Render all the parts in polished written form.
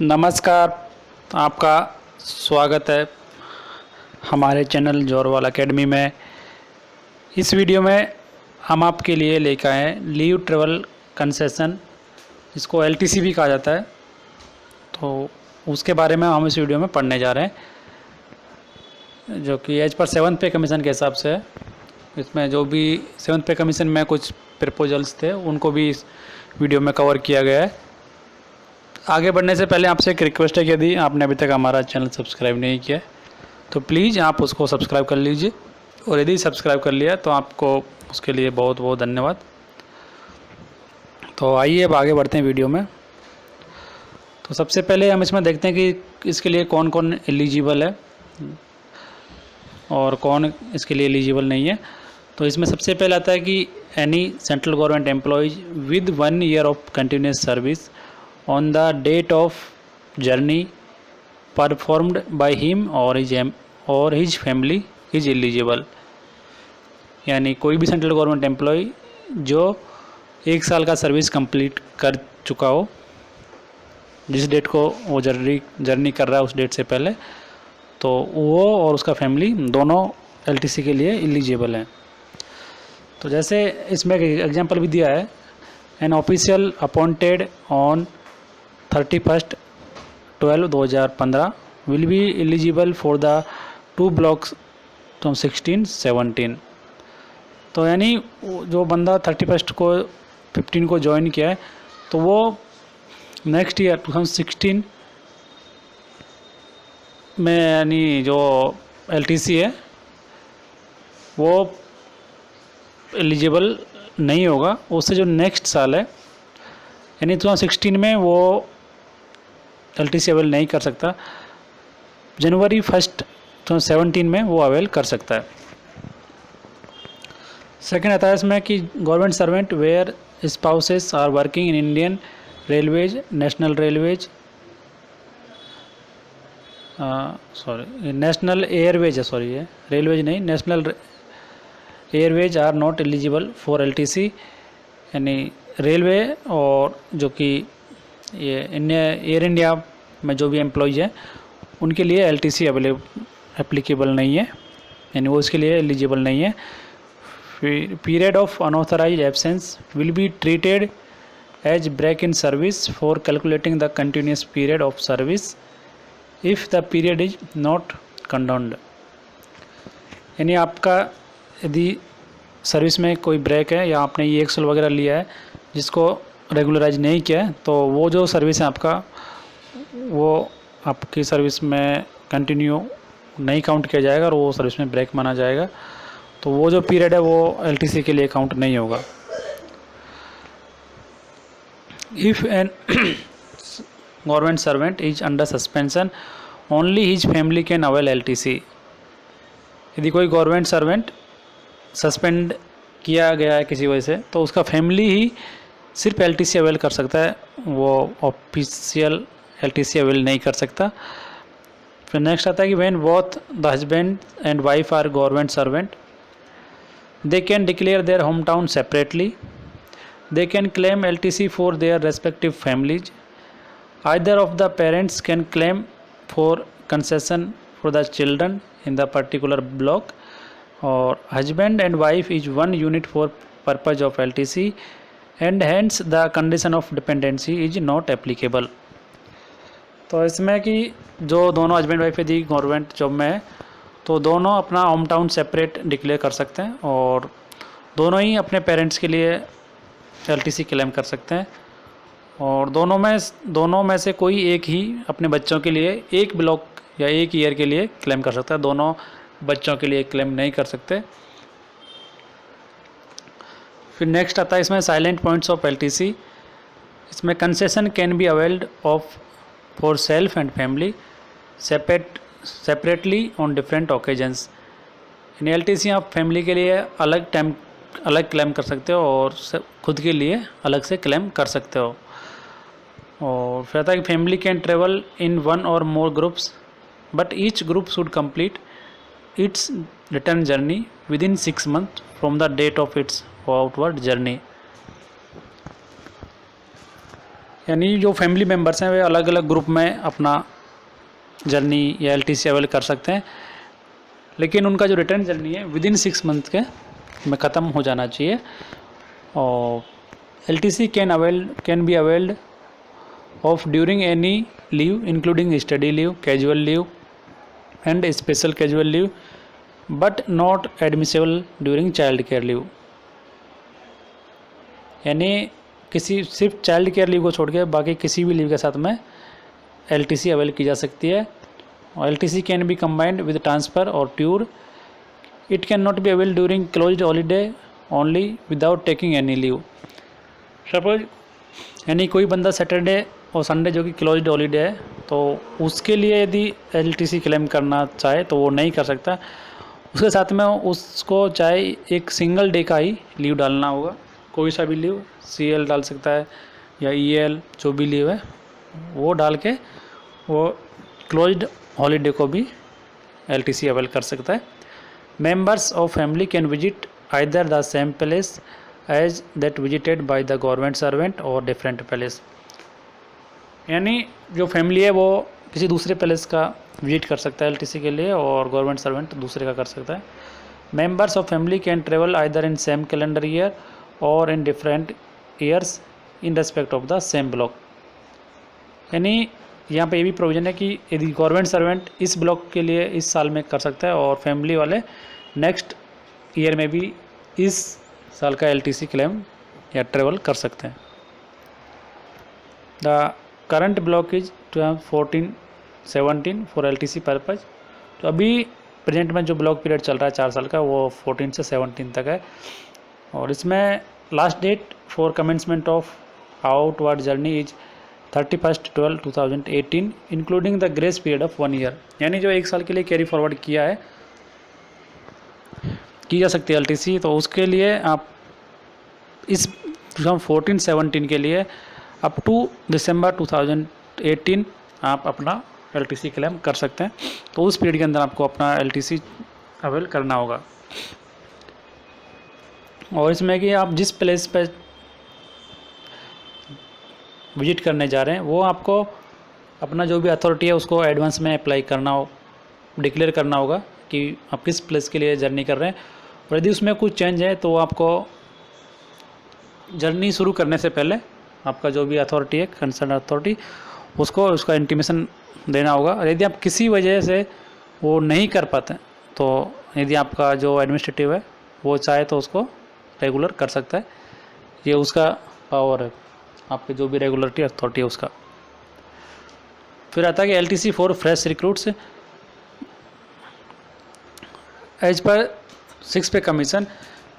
नमस्कार, आपका स्वागत है हमारे चैनल जोरवाल एकेडमी में। इस वीडियो में हम आपके लिए लेकर आए हैं लीव ट्रेवल कंसेशन, जिसको एलटीसी भी कहा जाता है। तो उसके बारे में हम इस वीडियो में पढ़ने जा रहे हैं, जो कि एज पर 7th पे कमीशन के हिसाब से है। इसमें जो भी 7th पे कमीशन में कुछ प्रपोजल्स थे उनको भी इस वीडियो में कवर किया गया है। आगे बढ़ने से पहले आपसे एक रिक्वेस्ट है कि यदि आपने अभी तक हमारा चैनल सब्सक्राइब नहीं किया तो प्लीज़ आप उसको सब्सक्राइब कर लीजिए, और यदि सब्सक्राइब कर लिया तो आपको उसके लिए बहुत बहुत धन्यवाद। तो आइए अब आगे बढ़ते हैं वीडियो में। तो सबसे पहले हम इसमें देखते हैं कि इसके लिए कौन कौन एलिजिबल है और कौन इसके लिए एलिजिबल नहीं है। तो इसमें सबसे पहले आता है कि any central government employees with 1 year of continuous service on the date of journey performed by him or his family is eligible। यानी कोई भी सेंट्रल गवर्नमेंट एम्प्लॉय जो 1 साल का सर्विस कंप्लीट कर चुका हो, जिस डेट को वो जर्नी कर रहा है उस डेट से पहले, तो वो और उसका फैमिली दोनों एलटीसी के लिए एलिजिबल हैं। तो जैसे इसमें एक एग्जांपल भी दिया है, an official appointed on 31st 12/2015 will be eligible for the 2 blocks from 16-17। तो यानी जो बंदा 31st को 15 को ज्वाइन किया है तो वो नेक्स्ट ईयर 2016 में यानी जो एलटीसी है वो एलिजिबल नहीं होगा। उससे जो नेक्स्ट साल है यानी 2016 में वो एलटीसी अवेल नहीं कर सकता, जनवरी 1 2017 में वो अवेल कर सकता है। सेकेंड आता है इसमें कि government servant where spouses are working in Indian railways, national railways, national airways है, ये रेलवेज नहीं, national airways are not eligible for LTC. यानी रेलवे और जो कि ये एयर इंडिया में जो भी एम्प्लॉयज़ हैं उनके लिए एलटीसी एप्लीकेबल नहीं है, यानी वो इसके लिए एलिजिबल नहीं है। Period of unauthorised absence will be treated as break in service for calculating the continuous period of service if the period is not condoned. यानी आपका यदि सर्विस में कोई ब्रेक है या आपने ये एक्सल वगैरह लिया है जिसको रेगुलराइज नहीं किया है, तो वो जो सर्विस है आपका, वो आपकी सर्विस में कंटिन्यू नहीं काउंट किया जाएगा और वो सर्विस में ब्रेक माना जाएगा। तो वो जो पीरियड है वो एलटीसी के लिए काउंट नहीं होगा। If an government servant is under suspension only his family can avail LTC. यदि कोई गवर्नमेंट सर्वेंट सस्पेंड किया गया है किसी वजह से तो उसका फैमिली ही सिर्फ एलटीसी अवेल कर सकता है, वो ऑफिशियल एलटीसी अवेल नहीं कर सकता। फिर नेक्स्ट आता है कि when both the husband and wife are government servant they can declare their home town separately, they can claim LTC for their respective families, either of the parents can claim for concession for the children in the particular block, और husband and wife is one unit for purpose of LTC and hence the condition of dependency is not applicable. तो इसमें कि जो दोनों husband wife यदि government job में है तो दोनों अपना होम टाउन सेपरेट डिक्लेयर कर सकते हैं और दोनों ही अपने पेरेंट्स के लिए एलटीसी क्लेम कर सकते हैं, और दोनों में से कोई एक ही अपने बच्चों के लिए एक ब्लॉक या एक ईयर के लिए क्लेम कर सकता है, दोनों बच्चों के लिए क्लेम नहीं कर सकते। फिर नेक्स्ट आता है इसमें साइलेंट पॉइंट्स ऑफ एलटीसी। इसमें concession can be availed of for self and family separately on different occasions. यानी एलटीसी आप फैमिली के लिए अलग क्लेम कर सकते हो और खुद के लिए अलग से क्लेम कर सकते हो। और फिर आता है कि family can travel in 1 or more groups but each group should complete its return journey within 6 months from the date of its outward journey. यानी जो फैमिली मेम्बर्स हैं वे अलग अलग ग्रुप में अपना जर्नी या एलटीसी अवेल कर सकते हैं, लेकिन उनका जो रिटर्न जर्नी है विदिन 6 मंथ के में ख़त्म हो जाना चाहिए। और LTC can be availed of during any leave including study leave, casual leave and special casual leave, but not admissible during child care leave. यानी किसी सिर्फ चाइल्ड केयर लीव को छोड़ के बाकी किसी भी लीव के साथ में एलटीसी अवेल की जा सकती है। और LTC can be combined with transfer or tour. It can not be avail during closed holiday only without taking any leave. Suppose यानी कोई बंदा सैटरडे और संडे जो कि क्लोज्ड हॉलीडे है, तो उसके लिए यदि एलटीसी क्लेम करना चाहे तो वो नहीं कर सकता। उसके साथ में उसको चाहे एक सिंगल डे का ही लीव डालना होगा, कोई सा भी लीव, सीएल डाल सकता है या ईएल, जो भी लीव है वो डाल के वो क्लोज्ड हॉलीडे को भी एलटीसी अवेल कर सकता है। Members of family can visit either the same place as that visited by the government servant और डिफरेंट प्लेस। यानी जो फैमिली है वो किसी दूसरे प्लेस का विजिट कर सकता है एलटीसी के लिए, और गवर्नमेंट सर्वेंट दूसरे का कर सकता है। Members of family can travel either in same calendar year or in different years in respect of the same block. यानी यहाँ पे ये भी प्रोविज़न है कि यदि गवर्नमेंट सर्वेंट इस ब्लॉक के लिए इस साल में कर सकता है और फैमिली वाले नेक्स्ट ईयर में भी इस साल का एलटीसी क्लेम या ट्रेवल कर सकते हैं। The current block is 14-17 for LTC purpose. तो अभी प्रेजेंट में जो ब्लॉक पीरियड चल रहा है 4 साल का, वो 14 से 17 तक है। और इसमें last date for commencement of outward journey is 31/12/2018 including the grace period of 1 year. यानी जो 1 साल के लिए कैरी फॉरवर्ड किया है की जा सकती है एलटीसी, तो उसके लिए आप इस 2014-17 के लिए अप टू दिसंबर 2018 आप अपना एलटीसी क्लेम कर सकते हैं। तो उस पीरियड के अंदर आपको अपना एलटीसी अवेल करना होगा। और इसमें कि आप जिस प्लेस पे विजिट करने जा रहे हैं वो आपको अपना जो भी अथॉरिटी है उसको एडवांस में अप्लाई करना हो, डिक्लेयर करना होगा कि आप किस प्लेस के लिए जर्नी कर रहे हैं। और यदि उसमें कुछ चेंज है तो आपको जर्नी शुरू करने से पहले आपका जो भी अथॉरिटी है, कंसर्न अथॉरिटी, उसको उसका इंटीमेशन देना होगा। और यदि आप किसी वजह से वो नहीं कर पाते तो यदि आपका जो एडमिनिस्ट्रेटिव है वो चाहे तो उसको रेगुलर कर सकता है। ये उसका पावर है, आपके जो भी रेगुलरिटी अथॉरिटी है उसका। फिर आता है कि LTC for fresh recruits as per 6 पे कमीशन।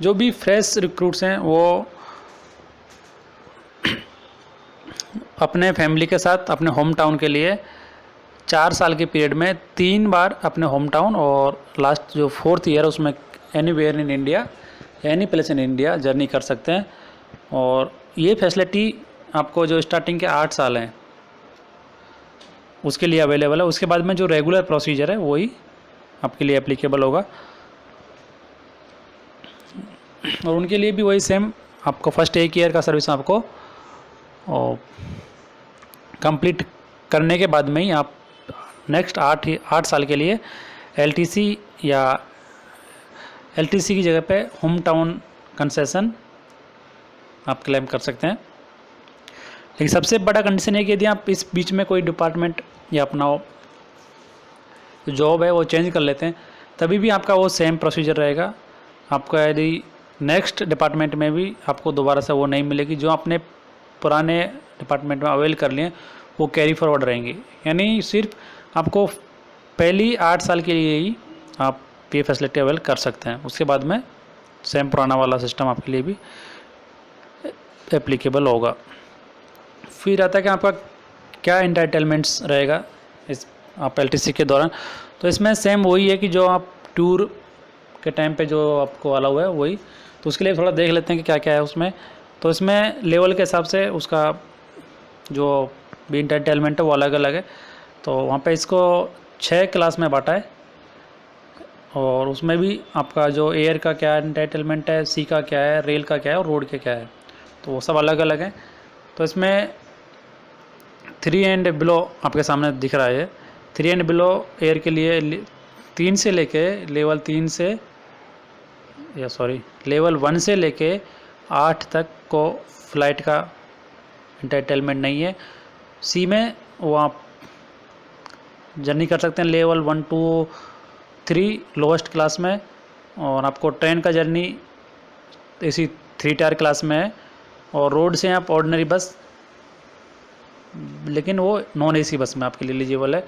जो भी फ्रेश रिक्रूट्स हैं वो अपने फैमिली के साथ अपने होम टाउन के लिए 4 साल के पीरियड में 3 बार अपने होम टाउन और लास्ट जो 4th ईयर उसमें anywhere in India, any place in India journey कर सकते हैं। और ये फैसिलिटी आपको जो स्टार्टिंग के 8 साल हैं उसके लिए अवेलेबल है। उसके बाद में जो रेगुलर प्रोसीजर है वही आपके लिए एप्लीकेबल होगा। और उनके लिए भी वही सेम, आपको फर्स्ट 1 ईयर का सर्विस आपको कंप्लीट करने के बाद में ही आप नेक्स्ट 8 साल के लिए एलटीसी या एलटीसी की जगह पे होम टाउन कंसेशन आप क्लेम कर सकते हैं। लेकिन सबसे बड़ा कंडीशन है कि यदि आप इस बीच में कोई डिपार्टमेंट या अपना जॉब है वो चेंज कर लेते हैं तभी भी आपका वो सेम प्रोसीजर रहेगा। आपका यदि नेक्स्ट डिपार्टमेंट में भी आपको दोबारा से वो नहीं मिलेगी, जो आपने पुराने डिपार्टमेंट में अवेल कर लिए वो कैरी फॉरवर्ड रहेंगे। यानी सिर्फ आपको पहली 8 साल के लिए ही आप ये फैसिलिटी अवेल कर सकते हैं। उसके बाद में सेम पुराना वाला सिस्टम आपके लिए भी एप्लीकेबल होगा। फिर आता है कि आपका क्या एंटाइटलमेंट्स रहेगा इस आप एलटीसी के दौरान। तो इसमें सेम वही है कि जो आप टूर के टाइम पे जो आपको अलाउ है वही। तो उसके लिए थोड़ा देख लेते हैं कि क्या क्या है उसमें। तो इसमें लेवल के हिसाब से उसका जो भी एंटाइटलमेंट है वो अलग अलग है। तो वहाँ पे इसको 6 क्लास में बांटा है और उसमें भी आपका जो एयर का क्या एंटाइटलमेंट है, सी का क्या है, रेल का क्या है और रोड के क्या है, तो वो सब अलग अलग हैं। तो इसमें 3 एंड बिलो आपके सामने दिख रहा है। 3 एंड बिलो एयर के लिए 3 से लेके लेवल 3 से लेवल 1 से लेके 8 तक को फ्लाइट का एंटरटेनमेंट नहीं है। सी में वो आप जर्नी कर सकते हैं लेवल 1 to 3 लोवेस्ट क्लास में, और आपको ट्रेन का जर्नी एसी 3 टायर क्लास में है, और रोड से आप ऑर्डिनरी बस, लेकिन वो नॉन एसी बस में आपके लिए एलिजिबल है।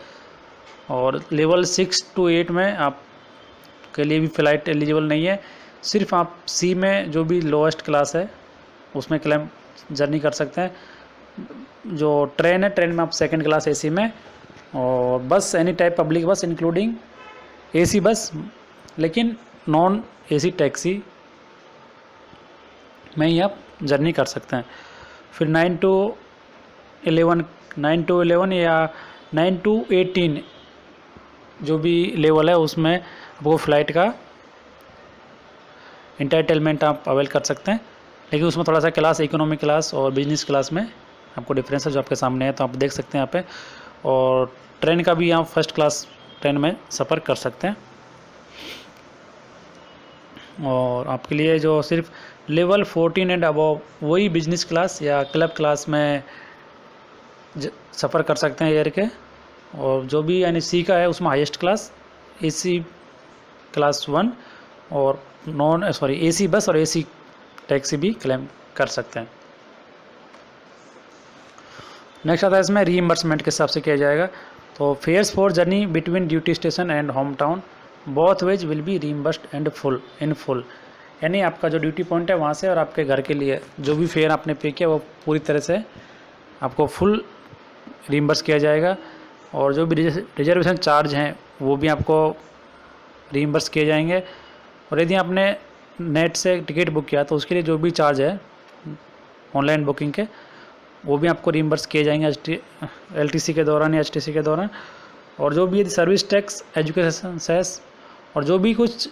और लेवल 6 to 8 में आपके लिए भी फ़्लाइट एलिजिबल नहीं है। सिर्फ आप सी में जो भी लोवेस्ट क्लास है उसमें क्लेम जर्नी कर सकते हैं। जो ट्रेन है, ट्रेन में आप सेकंड क्लास एसी में, और बस एनी टाइप पब्लिक बस इंक्लूडिंग एसी बस, लेकिन नॉन एसी टैक्सी में ही आप जर्नी कर सकते हैं। फिर 9 to 11 या 9 to 18 जो भी लेवल है उसमें वो फ़्लाइट का एंटरटेनमेंट आप अवेल कर सकते हैं, लेकिन उसमें थोड़ा सा क्लास इकोनॉमी क्लास और बिजनेस क्लास में आपको डिफरेंस है जो आपके सामने है, तो आप देख सकते हैं यहाँ पे। और ट्रेन का भी आप फर्स्ट क्लास ट्रेन में सफ़र कर सकते हैं। और आपके लिए जो सिर्फ लेवल 14 एंड अबव वही बिजनेस क्लास या क्लब क्लास में सफ़र कर सकते हैं एयर के। और जो भी यानी सी का है उसमें हाईएस्ट क्लास एसी क्लास 1 और एसी बस और एसी टैक्सी भी क्लेम कर सकते हैं। नेक्स्ट आता है इसमें रीइंबर्समेंट के हिसाब से किया जाएगा। तो fares for journey between duty station and home town both ways will be reimbursed and in full, यानी आपका जो ड्यूटी पॉइंट है वहाँ से और आपके घर के लिए जो भी फेयर आपने पे किया वो पूरी तरह से आपको फुल रीइंबर्स किया जाएगा। और जो भी रिजर्वेशन चार्ज हैं वो भी आपको रीइंबर्स किए जाएंगे। और यदि आपने नेट से टिकट बुक किया तो उसके लिए जो भी चार्ज है ऑनलाइन बुकिंग के वो भी आपको रीइंबर्स किए जाएंगे एलटीसी के दौरान या एचटीसी के दौरान। और जो भी सर्विस टैक्स, एजुकेशन सेस और जो भी कुछ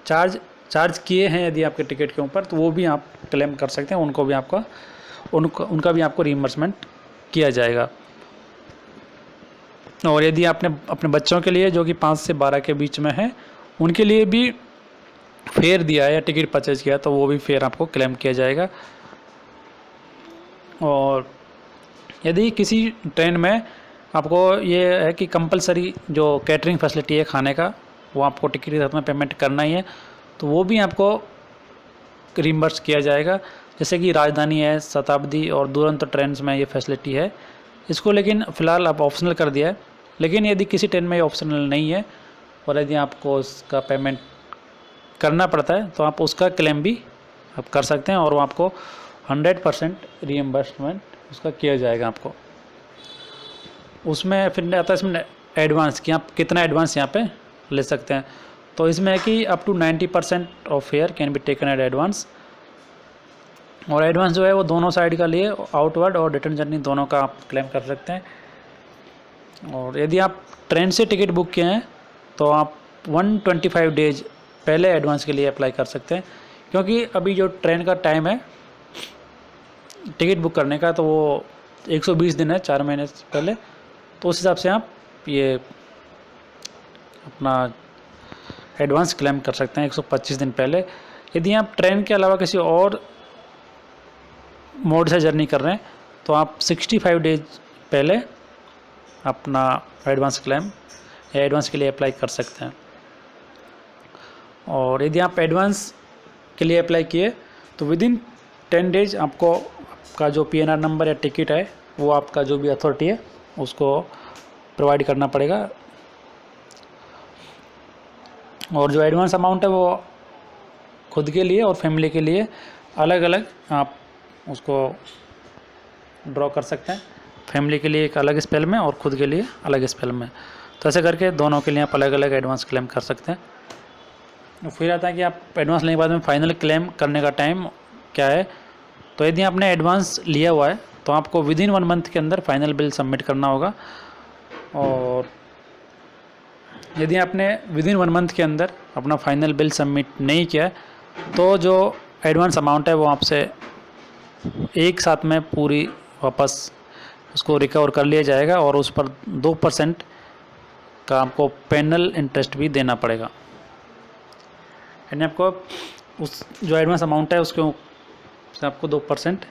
चार्ज किए हैं यदि आपके टिकट के ऊपर, तो वो भी आप क्लेम कर सकते हैं, उनका भी आपको रीइंबर्समेंट किया जाएगा। और यदि आपने अपने बच्चों के लिए जो कि 5 से 12 के बीच में है उनके लिए भी फेयर दिया है या टिकट परचेज किया तो वो भी फेयर आपको क्लेम किया जाएगा। और यदि किसी ट्रेन में आपको ये है कि कंपलसरी जो कैटरिंग फैसिलिटी है खाने का वो आपको टिकट के साथ में पेमेंट करना ही है, तो वो भी आपको रीइंबर्स किया जाएगा। जैसे कि राजधानी है, शताब्दी और दुरंतो ट्रेन में ये फैसिलिटी है। इसको लेकिन फ़िलहाल आप ऑप्शनल कर दिया है, लेकिन यदि किसी ट्रेन में ये ऑप्शनल नहीं है और यदि आपको उसका पेमेंट करना पड़ता है तो आप उसका क्लेम भी आप कर सकते हैं और वो आपको 100% रीइंबर्समेंट उसका किया जाएगा आपको। उसमें फिर आता है इसमें एडवांस कि आप कितना एडवांस यहाँ पे ले सकते हैं। तो इसमें है कि up to 90% of fare can be taken at advance. और एडवांस जो है वो दोनों साइड का लिए आउटवर्ड और रिटर्न जर्नी दोनों का आप क्लेम कर सकते हैं। और यदि आप ट्रेन से टिकट बुक किए हैं तो आप 125 डेज पहले एडवांस के लिए अप्लाई कर सकते हैं, क्योंकि अभी जो ट्रेन का टाइम है टिकट बुक करने का तो वो 120 दिन है, 4 महीने से पहले। तो उस हिसाब से आप ये अपना एडवांस क्लेम कर सकते हैं 125 दिन पहले। यदि आप ट्रेन के अलावा किसी और मोड से जर्नी कर रहे हैं तो आप 65 डेज पहले अपना एडवांस क्लेम या एडवांस के लिए अप्लाई कर सकते हैं। और यदि आप एडवांस के लिए अप्लाई किए तो विदिन 10 डेज आपको आपका जो PNR नंबर या टिकट है वो आपका जो भी अथॉरिटी है उसको प्रोवाइड करना पड़ेगा। और जो एडवांस अमाउंट है वो खुद के लिए और फैमिली के लिए अलग अलग आप उसको ड्रॉ कर सकते हैं। फैमिली के लिए एक अलग स्पेल में और खुद के लिए अलग स्पेल में, तो ऐसे करके दोनों के लिए आप अलग अलग एडवांस क्लेम कर सकते हैं। फिर आता है कि आप एडवांस लेने के बाद में फाइनल क्लेम करने का टाइम क्या है। तो यदि आपने एडवांस लिया हुआ है तो आपको विदिन 1 मंथ के अंदर फाइनल बिल सबमिट करना होगा। और यदि आपने विदिन 1 मंथ के अंदर अपना फाइनल बिल सबमिट नहीं किया तो जो एडवांस अमाउंट है वो आपसे एक साथ में पूरी वापस उसको रिकवर कर लिया जाएगा और उस पर 2% का आपको पेनल इंटरेस्ट भी देना पड़ेगा। यानी आपको उस जो एडवांस अमाउंट है उसके से आपको 2%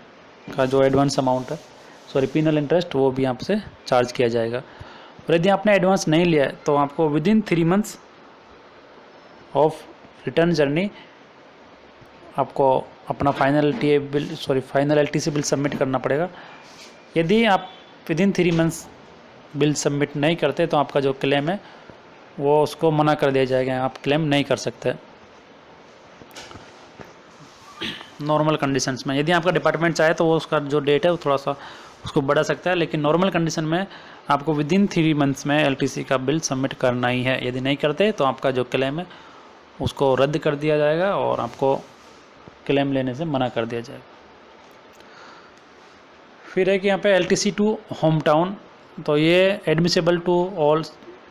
का जो एडवांस अमाउंट है, सॉरी पेनल इंटरेस्ट, वो भी आपसे चार्ज किया जाएगा। और यदि आपने एडवांस नहीं लिया है तो आपको within 3 months of return journey आपको अपना फाइनल एलटीसी बिल सबमिट करना पड़ेगा। यदि आप विदिन 3 मंथ्स बिल सबमिट नहीं करते तो आपका जो क्लेम है वो उसको मना कर दिया जाएगा, आप क्लेम नहीं कर सकते नॉर्मल कंडीशंस में। यदि आपका डिपार्टमेंट चाहे तो वो उसका जो डेट है वो थोड़ा सा उसको बढ़ा सकता है, लेकिन नॉर्मल कंडीशन में आपको विदिन 3 मंथ्स में एलटीसी का बिल सबमिट करना ही है। यदि नहीं करते तो आपका जो क्लेम है उसको रद्द कर दिया जाएगा और आपको क्लेम लेने से मना कर दिया जाएगा। फिर है कि यहाँ पे एलटीसी टू होम टाउन, तो ये admissible to all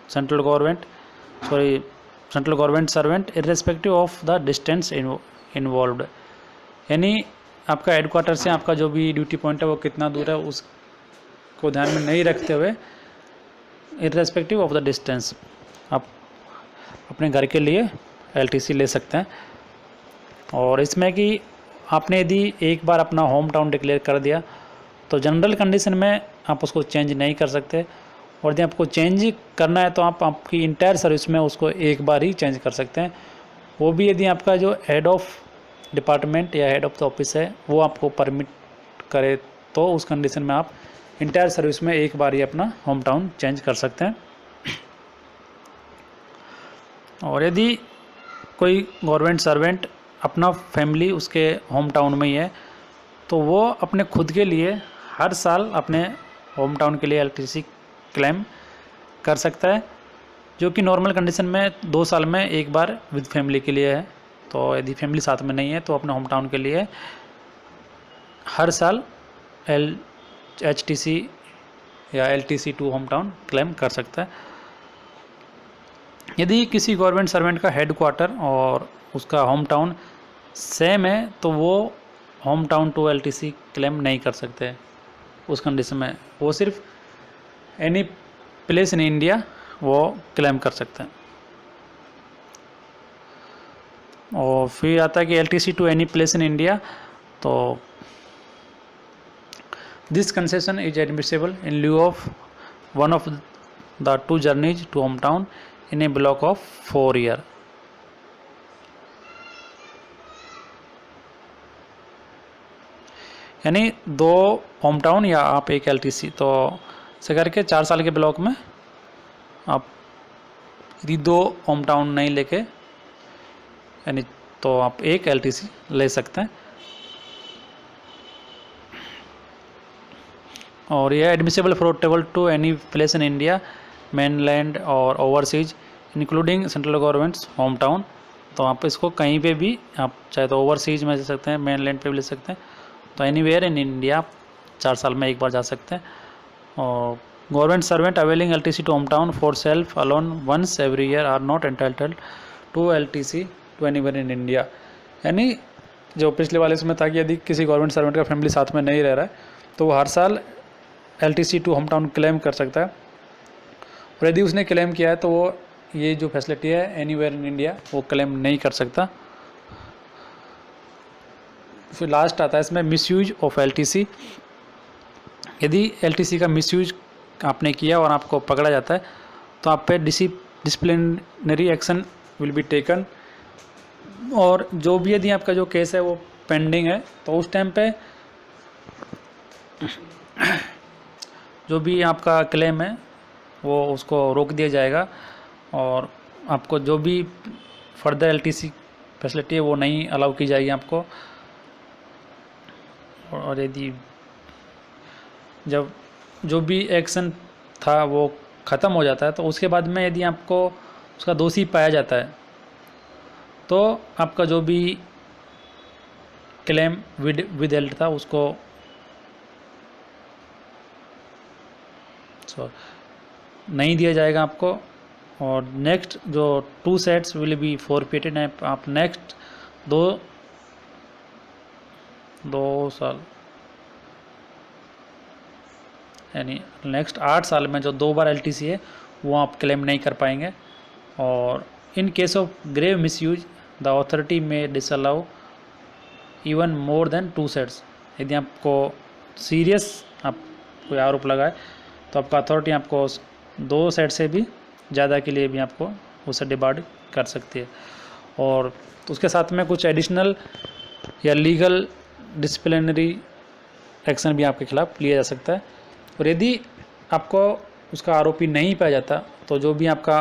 central government servant irrespective of the distance involved. यानी आपका हेडक्वार्टर से आपका जो भी ड्यूटी पॉइंट है वो कितना दूर है उसको ध्यान में नहीं रखते हुए इर्रेस्पेक्टिव ऑफ द डिस्टेंस आप अपने घर के लिए एलटीसी ले सकते हैं। और इसमें कि आपने यदि एक बार अपना होम टाउन डिक्लेयर कर दिया तो जनरल कंडीशन में आप उसको चेंज नहीं कर सकते, और यदि आपको चेंज करना है तो आप आपकी इंटायर सर्विस में उसको एक बार ही चेंज कर सकते हैं। वो भी यदि आपका जो हेड ऑफ डिपार्टमेंट या हेड ऑफ द ऑफिस है वो आपको परमिट करे, तो उस कंडीशन में आप इंटायर सर्विस में एक बार ही अपना होम टाउन चेंज कर सकते हैं। और यदि कोई गवर्नमेंट सर्वेंट अपना फैमिली उसके होम टाउन में ही है तो वो अपने खुद के लिए हर साल अपने होम टाउन के लिए एलटीसी क्लेम कर सकता है, जो कि नॉर्मल कंडीशन में 2 साल में एक बार विद फैमिली के लिए है। तो यदि फैमिली साथ में नहीं है तो अपने होम टाउन के लिए हर साल एचटीसी या LTC to home town claim कर सकता है। यदि किसी गवर्नमेंट सर्वेंट का हेड क्वार्टर और उसका होम टाउन सेम है तो वो home town to LTC claim नहीं कर सकते। उस कंडीशन में वो सिर्फ एनी प्लेस इन इंडिया वो क्लेम कर सकते हैं। और फिर आता है कि LTC to any place in India, तो this concession is admissible in lieu of one of the 2 journeys to home town in a block of 4 year. यानी 2 होम टाउन या आप एक एलटीसी, तो ऐसे करके 4 साल के ब्लॉक में आप यदि 2 होम टाउन नहीं लेके यानी तो आप एक एलटीसी ले सकते हैं। और यह admissible for travel to any place in India mainland और overseas including central governments home town. तो आप इसको कहीं पे भी आप चाहे तो ओवरसीज में ले सकते हैं, मेनलैंड पे भी ले सकते हैं, तो एनीवेयर इन इंडिया 4 साल में एक बार जा सकते हैं। और government servant availing LTC to home town for self alone once every year are not entitled to LTC to anywhere in India. यानी जो पिछले वाले इसमें था कि यदि किसी गवर्नमेंट सर्वेंट का फैमिली साथ में नहीं रह रहा है तो वो हर साल LTC to home town claim कर सकता है। और यदि उसने क्लेम किया है तो वो ये जो फैसिलिटी है एनीवेयर इन इंडिया वो क्लेम नहीं कर सकता। फिर लास्ट आता है इसमें मिसयूज ऑफ एलटीसी। यदि एलटीसी का मिसयूज आपने किया और आपको पकड़ा जाता है तो आप पे disciplinary action will be taken. और जो भी यदि आपका जो केस है वो पेंडिंग है तो उस टाइम पे जो भी आपका क्लेम है वो उसको रोक दिया जाएगा और आपको जो भी फर्दर एलटीसी फैसिलिटी है वो नहीं अलाउ की जाएगी आपको। और यदि जब जो भी एक्शन था वो ख़त्म हो जाता है तो उसके बाद में यदि आपको उसका दोषी पाया जाता है तो आपका जो भी क्लेम विदहेल्ड था उसको नहीं दिया जाएगा आपको। और नेक्स्ट जो 2 सेट्स विल बी फॉरफिटेड है। आप नेक्स्ट 2 साल यानी नेक्स्ट 8 साल में जो 2 बार LTC है वो आप क्लेम नहीं कर पाएंगे। और in case of grave misuse the authority may disallow even more than 2 sets. यदि आपको सीरियस आप कोई आरोप लगाए तो आपका अथॉरिटी आपको 2 सेट से भी ज़्यादा के लिए भी आपको उसे डिबार्ड कर सकती है। और उसके साथ में कुछ एडिशनल या लीगल डिसिप्लिनरी एक्शन भी आपके खिलाफ लिया जा सकता है। और यदि आपको उसका आरोपी नहीं पाया जाता तो जो भी आपका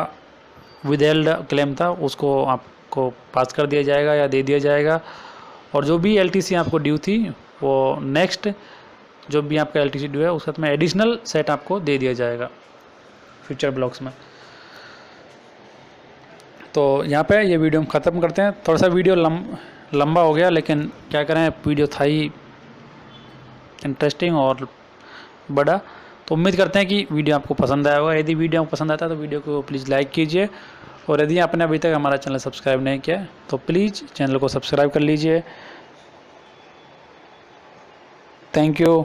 विदहेल्ड क्लेम था उसको आपको पास कर दिया जाएगा या दे दिया जाएगा। और जो भी LTC आपको ड्यू थी वो नेक्स्ट जो भी आपका LTC ड्यू है उसके साथ में एडिशनल सेट आपको दे दिया जाएगा फ्यूचर ब्लॉक्स में। तो यहाँ पे ये वीडियो हम ख़त्म करते हैं। थोड़ा सा वीडियो लंबा हो गया, लेकिन क्या करें, वीडियो था ही इंटरेस्टिंग और बड़ा। तो उम्मीद करते हैं कि वीडियो आपको पसंद आया होगा। यदि वीडियो आपको पसंद आता है तो वीडियो को प्लीज़ लाइक कीजिए। और यदि आपने अभी तक हमारा चैनल सब्सक्राइब नहीं किया है तो प्लीज़ चैनल को सब्सक्राइब कर लीजिए। Thank you.